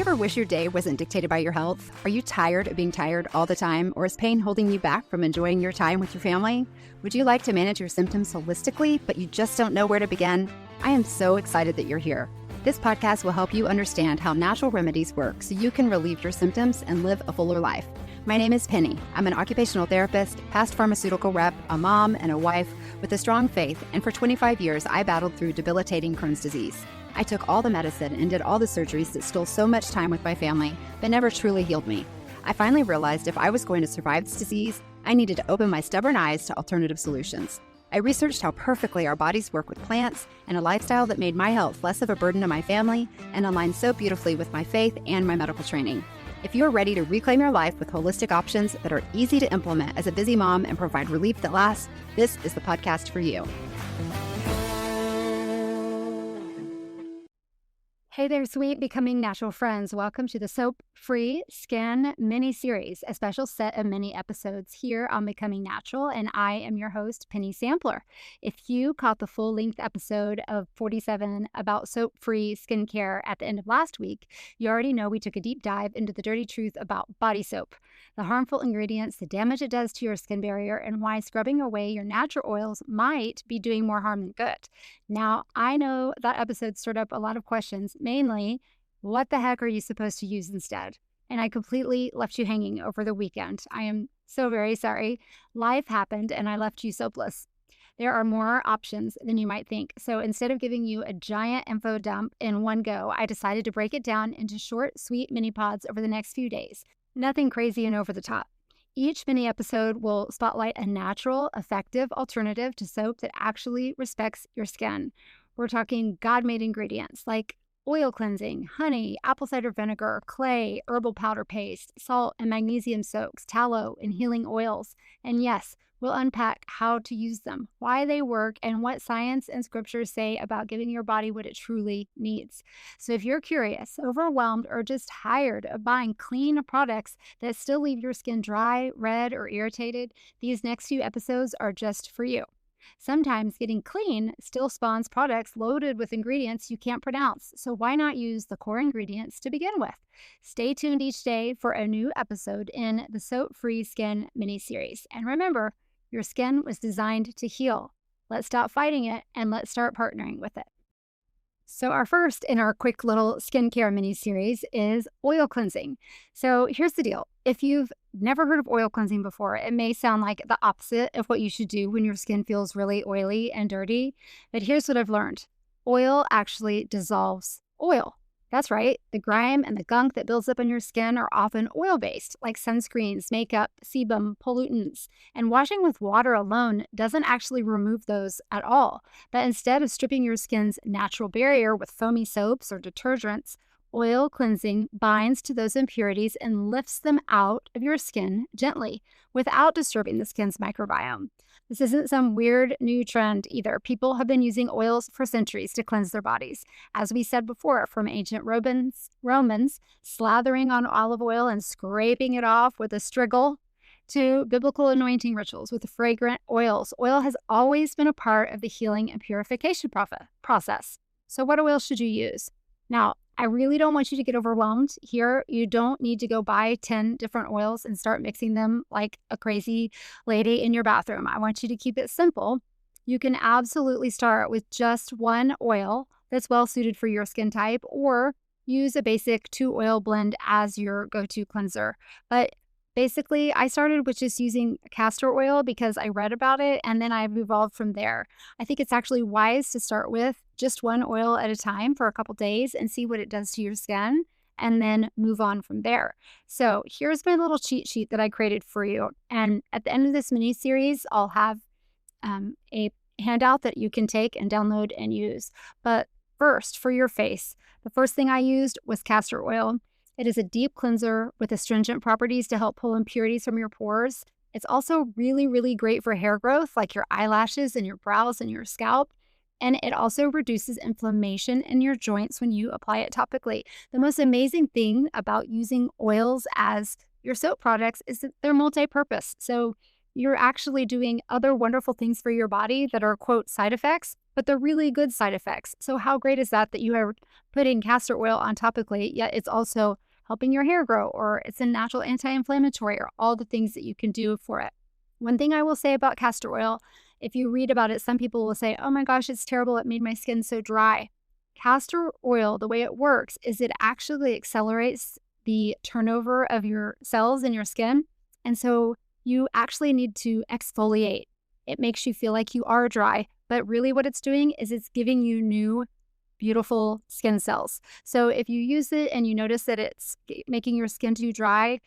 ever wish your day wasn't dictated by your health? Are you tired of being tired all the time, or is pain holding you back from enjoying your time with your family? Would you like to manage your symptoms holistically, but you just don't know where to begin? I am so excited that you're here. This podcast will help you understand how natural remedies work so you can relieve your symptoms and live a fuller life. My name is Penny. I'm an occupational therapist, past pharmaceutical rep, a mom, and a wife with a strong faith, and for 25 years, I battled through debilitating Crohn's disease. I took all the medicine and did all the surgeries that stole so much time with my family, but never truly healed me. I finally realized if I was going to survive this disease, I needed to open my stubborn eyes to alternative solutions. I researched how perfectly our bodies work with plants and a lifestyle that made my health less of a burden to my family and aligned so beautifully with my faith and my medical training. If you're ready to reclaim your life with holistic options that are easy to implement as a busy mom and provide relief that lasts, this is the podcast for you. Hey there, sweet Becoming Natural friends. Welcome to the Soap-Free Skin mini-series, a special set of mini episodes here on Becoming Natural, and I am your host, Penny Sampler. If you caught the full-length episode of 47 about soap-free skincare at the end of last week, you already know we took a deep dive into the dirty truth about body soap, the harmful ingredients, the damage it does to your skin barrier, and why scrubbing away your natural oils might be doing more harm than good. Now, I know that episode stirred up a lot of questions. Mainly, what the heck are you supposed to use instead? And I completely left you hanging over the weekend. I am so very sorry. Life happened and I left you soapless. There are more options than you might think. So instead of giving you a giant info dump in one go, I decided to break it down into short, sweet mini pods over the next few days. Nothing crazy and over the top. Each mini episode will spotlight a natural, effective alternative to soap that actually respects your skin. We're talking God-made ingredients like oil cleansing, honey, apple cider vinegar, clay, herbal powder paste, salt and magnesium soaks, tallow, and healing oils. And yes, we'll unpack how to use them, why they work, and what science and scriptures say about giving your body what it truly needs. So if you're curious, overwhelmed, or just tired of buying clean products that still leave your skin dry, red, or irritated, these next few episodes are just for you. Sometimes getting clean still spawns products loaded with ingredients you can't pronounce, so why not use the core ingredients to begin with? Stay tuned each day for a new episode in the Soap-Free Skin mini-series. And remember, your skin was designed to heal. Let's stop fighting it and let's start partnering with it. So our first in our quick little skincare mini-series is oil cleansing. So here's the deal. If you've never heard of oil cleansing before, it may sound like the opposite of what you should do when your skin feels really oily and dirty. But here's what I've learned. Oil actually dissolves oil. That's right. The grime and the gunk that builds up on your skin are often oil-based, like sunscreens, makeup, sebum, pollutants. And washing with water alone doesn't actually remove those at all. But instead of stripping your skin's natural barrier with foamy soaps or detergents, oil cleansing binds to those impurities and lifts them out of your skin gently without disturbing the skin's microbiome. This isn't some weird new trend either. People have been using oils for centuries to cleanse their bodies. As we said before, from ancient Romans slathering on olive oil and scraping it off with a striggle, to biblical anointing rituals with fragrant oils. Oil has always been a part of the healing and purification process. So what oil should you use? Now, I really don't want you to get overwhelmed here. You don't need to go buy 10 different oils and start mixing them like a crazy lady in your bathroom. I want you to keep it simple. You can absolutely start with just one oil that's well suited for your skin type, or use a basic 2-oil blend as your go-to cleanser. But basically, I started with just using castor oil because I read about it, and then I've evolved from there. I think it's actually wise to start with just one oil at a time for a couple days and see what it does to your skin, and then move on from there. So here's my little cheat sheet that I created for you. And at the end of this mini series, I'll have a handout that you can take and download and use. But first, for your face, the first thing I used was castor oil. It is a deep cleanser with astringent properties to help pull impurities from your pores. It's also really, really great for hair growth, like your eyelashes and your brows and your scalp. And it also reduces inflammation in your joints when you apply it topically. The most amazing thing about using oils as your soap products is that they're multi-purpose. So you're actually doing other wonderful things for your body that are, quote, side effects, but they're really good side effects. So how great is that you are putting castor oil on topically, yet it's also helping your hair grow, or it's a natural anti-inflammatory, or all the things that you can do for it. One thing I will say about castor oil, if you read about it, some people will say, oh my gosh, it's terrible. It made my skin so dry. Castor oil, the way it works is it actually accelerates the turnover of your cells in your skin. And so you actually need to exfoliate. It makes you feel like you are dry, but really what it's doing is it's giving you new, beautiful skin cells. So if you use it and you notice that it's making your skin too dry,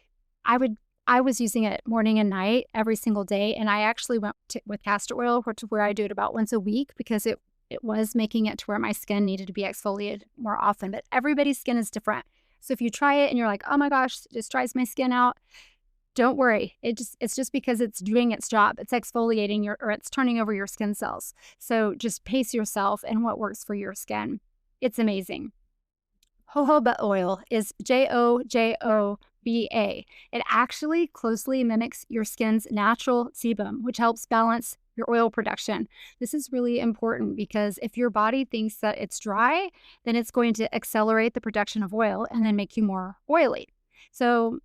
I was using it morning and night every single day. And I actually went with castor oil to where I do it about once a week because it was making it to where my skin needed to be exfoliated more often. But everybody's skin is different. So if you try it and you're like, oh my gosh, it just dries my skin out, don't worry. It's just because it's doing its job. It's exfoliating or it's turning over your skin cells. So just pace yourself and what works for your skin. It's amazing. Jojoba oil is Jojoba. It actually closely mimics your skin's natural sebum, which helps balance your oil production. This is really important because if your body thinks that it's dry, then it's going to accelerate the production of oil and then make you more oily. So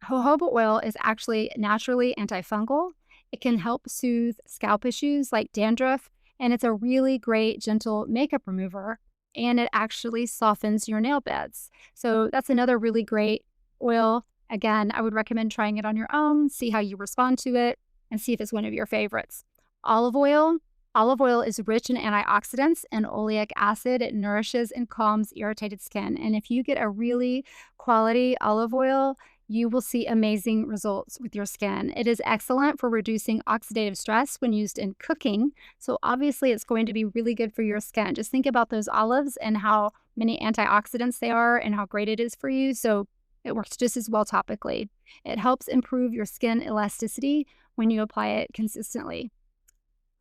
jojoba oil is actually naturally antifungal. It can help soothe scalp issues like dandruff, and it's a really great gentle makeup remover, and it actually softens your nail beds. So that's another really great oil. Again, I would recommend trying it on your own, see how you respond to it, and see if it's one of your favorites. Olive oil. Olive oil is rich in antioxidants and oleic acid. It nourishes and calms irritated skin. And if you get a really quality olive oil, you will see amazing results with your skin. It is excellent for reducing oxidative stress when used in cooking. So obviously it's going to be really good for your skin. Just think about those olives and how many antioxidants they are and how great it is for you. So it works just as well topically. It helps improve your skin elasticity when you apply it consistently.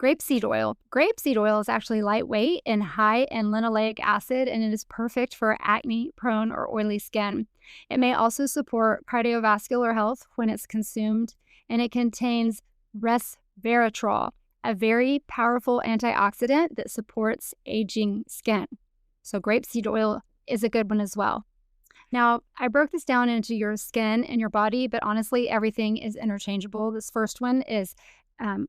Grapeseed oil. Grapeseed oil is actually lightweight and high in linoleic acid, and it is perfect for acne-prone or oily skin. It may also support cardiovascular health when it's consumed, and it contains resveratrol, a very powerful antioxidant that supports aging skin. So grapeseed oil is a good one as well. Now, I broke this down into your skin and your body, but honestly, everything is interchangeable. This first one is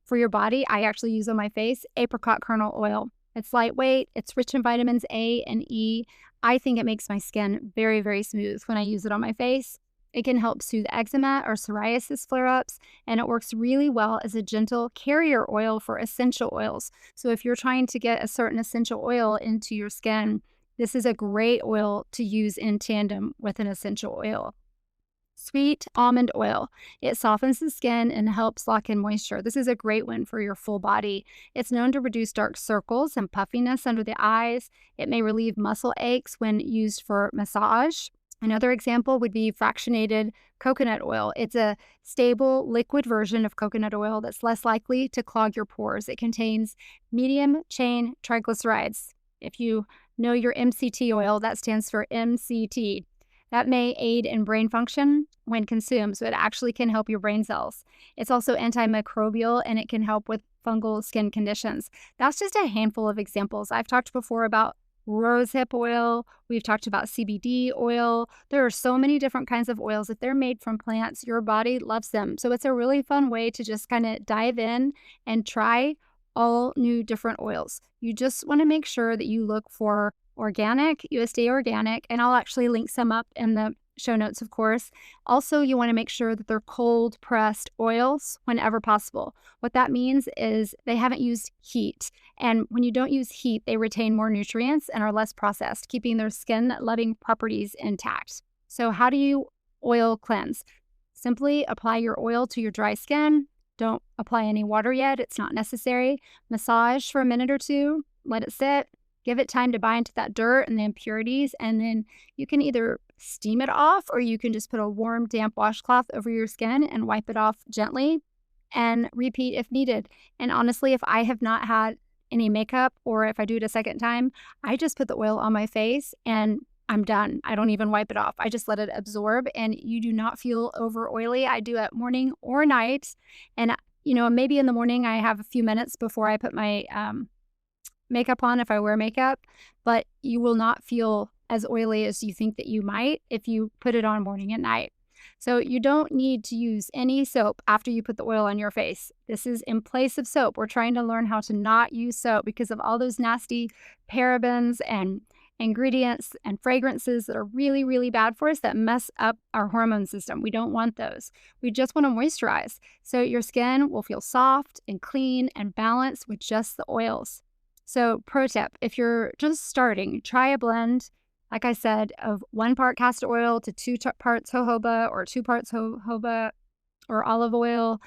for your body. I actually use on my face apricot kernel oil. It's lightweight. It's rich in vitamins A and E. I think it makes my skin very, very smooth when I use it on my face. It can help soothe eczema or psoriasis flare-ups, and it works really well as a gentle carrier oil for essential oils. So if you're trying to get a certain essential oil into your skin, this is a great oil to use in tandem with an essential oil. Sweet almond oil. It softens the skin and helps lock in moisture. This is a great one for your full body. It's known to reduce dark circles and puffiness under the eyes. It may relieve muscle aches when used for massage. Another example would be fractionated coconut oil. It's a stable liquid version of coconut oil that's less likely to clog your pores. It contains medium chain triglycerides. If you know your MCT oil, that stands for MCT. That may aid in brain function when consumed, so it actually can help your brain cells. It's also antimicrobial, and it can help with fungal skin conditions. That's just a handful of examples. I've talked before about rosehip oil. We've talked about CBD oil. There are so many different kinds of oils. If they're made from plants, your body loves them. So it's a really fun way to just kind of dive in and try all new different oils. You just want to make sure that you look for organic, USDA organic, and I'll actually link some up in the show notes, of course. Also, you want to make sure that they're cold pressed oils whenever possible. What that means is they haven't used heat. And when you don't use heat, they retain more nutrients and are less processed, keeping their skin loving properties intact. So how do you oil cleanse? Simply apply your oil to your dry skin. Don't apply any water yet. It's not necessary. Massage for a minute or two. Let it sit. Give it time to bind to that dirt and the impurities, and then you can either steam it off or you can just put a warm, damp washcloth over your skin and wipe it off gently and repeat if needed. And honestly, if I have not had any makeup or if I do it a second time, I just put the oil on my face and I'm done. I don't even wipe it off. I just let it absorb, and you do not feel over oily. I do it morning or night, and maybe in the morning I have a few minutes before I put my makeup on if I wear makeup, but you will not feel as oily as you think that you might if you put it on morning and night. So you don't need to use any soap after you put the oil on your face. This is in place of soap. We're trying to learn how to not use soap because of all those nasty parabens and ingredients and fragrances that are really, really bad for us that mess up our hormone system. We don't want those. We just want to moisturize. So your skin will feel soft and clean and balanced with just the oils. So pro tip, if you're just starting, try a blend, like I said, of 1 part castor oil to 2 parts jojoba or 2 parts jojoba or olive oil.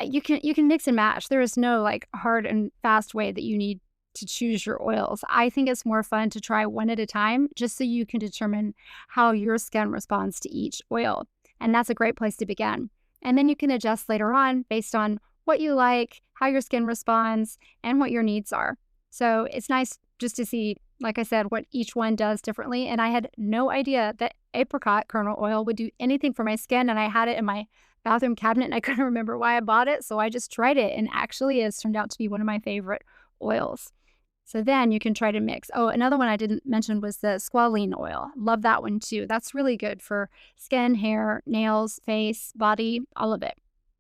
You can mix and match. There is no like hard and fast way that you need to choose your oils. I think it's more fun to try one at a time just so you can determine how your skin responds to each oil. And that's a great place to begin. And then you can adjust later on based on what you like, how your skin responds, and what your needs are. So it's nice just to see, like I said, what each one does differently. And I had no idea that apricot kernel oil would do anything for my skin. And I had it in my bathroom cabinet and I couldn't remember why I bought it. So I just tried it and actually it's turned out to be one of my favorite oils. So then you can try to mix. Oh, another one I didn't mention was the squalene oil. Love that one too. That's really good for skin, hair, nails, face, body, all of it.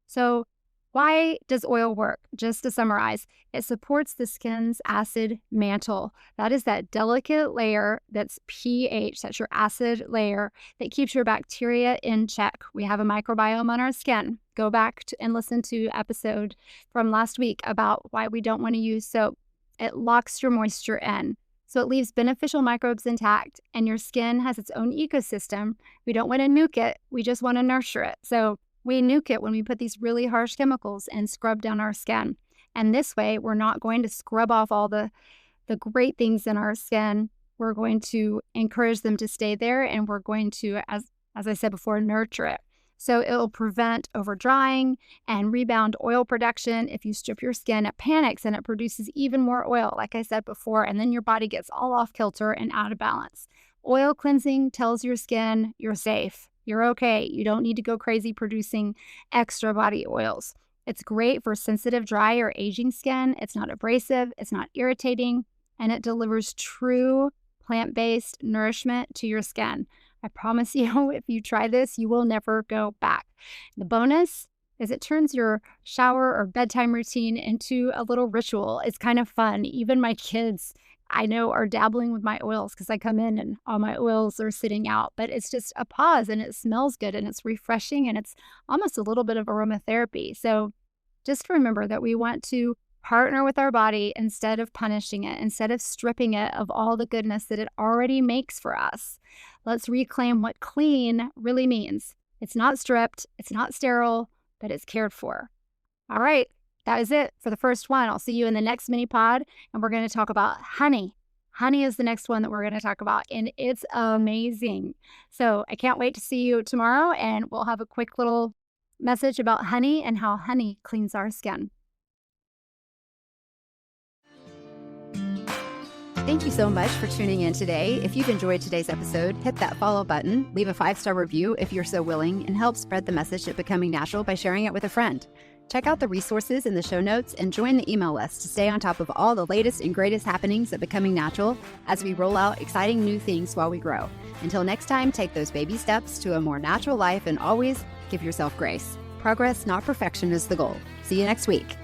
So why does oil work? Just to summarize, it supports the skin's acid mantle. That is that delicate layer that's pH, that's your acid layer that keeps your bacteria in check. We have a microbiome on our skin. Go back and listen to episode from last week about why we don't want to use soap. It locks your moisture in. So it leaves beneficial microbes intact and your skin has its own ecosystem. We don't want to nuke it. We just want to nurture it. So we nuke it when we put these really harsh chemicals and scrub down our skin. And this way, we're not going to scrub off all the great things in our skin. We're going to encourage them to stay there and we're going to, as I said before, nurture it. So it'll prevent over drying and rebound oil production. If you strip your skin, it panics and it produces even more oil, like I said before, and then your body gets all off kilter and out of balance. Oil cleansing tells your skin you're safe, you're okay. You don't need to go crazy producing extra body oils. It's great for sensitive, dry, or aging skin. It's not abrasive, it's not irritating, and it delivers true plant-based nourishment to your skin. I promise you, if you try this, you will never go back. The bonus is it turns your shower or bedtime routine into a little ritual. It's kind of fun. Even my kids, I know, are dabbling with my oils because I come in and all my oils are sitting out. But it's just a pause and it smells good and it's refreshing and it's almost a little bit of aromatherapy. So just remember that we want to partner with our body instead of punishing it, instead of stripping it of all the goodness that it already makes for us. Let's reclaim what clean really means. It's not stripped, it's not sterile, but it's cared for. All right, that is it for the first one. I'll see you in the next mini pod, and we're going to talk about honey. Honey is the next one that we're going to talk about, and it's amazing. So I can't wait to see you tomorrow, and we'll have a quick little message about honey and how honey cleans our skin. Thank you so much for tuning in today. If you've enjoyed today's episode, hit that follow button, leave a 5-star review if you're so willing, and help spread the message of Becoming Natural by sharing it with a friend. Check out the resources in the show notes and join the email list to stay on top of all the latest and greatest happenings at Becoming Natural as we roll out exciting new things while we grow. Until next time, take those baby steps to a more natural life and always give yourself grace. Progress, not perfection, is the goal. See you next week.